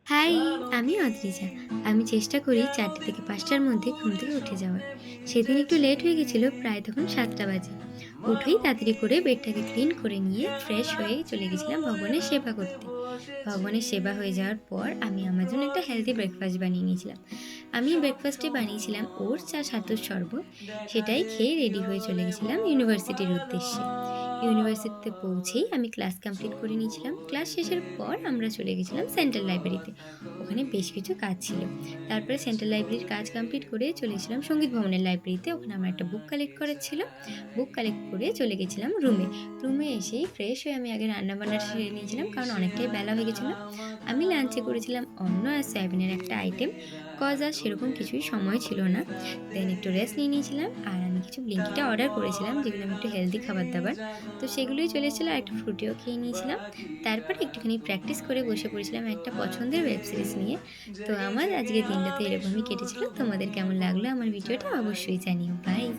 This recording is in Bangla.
হাই, আমি অদ্রিজা। আমি চেষ্টা করি ৪টে থেকে ৫টার মধ্যে ঘুম থেকে উঠে যাওয়ার। সেদিন একটু লেট হয়ে গেছিল, প্রায় তখন ৭টা বাজে। উঠেই তাড়াতাড়ি করে বেডটাকে ক্লিন করে নিয়ে ফ্রেশ হয়ে চলে গেছিলাম ভগবানের সেবা করতে। ভগবানের সেবা হয়ে যাওয়ার পর আমি আমার জন্য একটা হেলদি ব্রেকফাস্ট বানিয়ে নিয়েছিলাম। আমি ব্রেকফাস্টে বানিয়েছিলাম ওটস আর ছাতুর শরবত। সেটাই খেয়ে রেডি হয়ে চলে গেছিলাম ইউনিভার্সিটির উদ্দেশ্যে। ইউনিভার্সিটিতে পৌঁছেই আমি ক্লাস কমপ্লিট করে নিয়েছিলাম। ক্লাস শেষের পর আমরা চলে গেছিলাম সেন্ট্রাল লাইব্রেরিতে। ওখানে বেশ কিছু কাজ ছিল। তারপরে সেন্ট্রাল লাইব্রেরির কাজ কমপ্লিট করে চলে গেছিলাম সঙ্গীত ভবনের লাইব্রেরিতে। ওখানে আমার একটা বুক কালেক্ট করার ছিল। বুক কালেক্ট করে চলে গেছিলাম রুমে। রুমে এসেই ফ্রেশ হয়ে আমি আগে রান্নাবান্না সেরে নিয়েছিলাম, কারণ অনেকটাই বেলা হয়ে গেছিল। আমি লাঞ্চে করেছিলাম অন্ন আর সয়াবিনের একটা আইটেম। কজ আর সেরকম কিছুই সময় ছিল না। দেন একটু রেস্ট নিয়ে নিয়েছিলাম। আর আমি কিছু ব্লিঙ্কিটে অর্ডার করেছিলাম, যেগুলো আমি একটু হেলদি খাবার-দাবার। তো সেগুলোই চলে এসেছিল আর একটা ফ্রুটিও খেয়ে নিয়েছিলাম। তারপরে একটুখানি প্র্যাকটিস করে বসে পড়েছিলাম একটা পছন্দের ওয়েব সিরিজ নিয়ে। তো আমার আজকের দিনটা তো এরকমই কেটেছিল। তোমাদের কেমন লাগলো আমার ভিডিওটা অবশ্যই জানিও। বাই।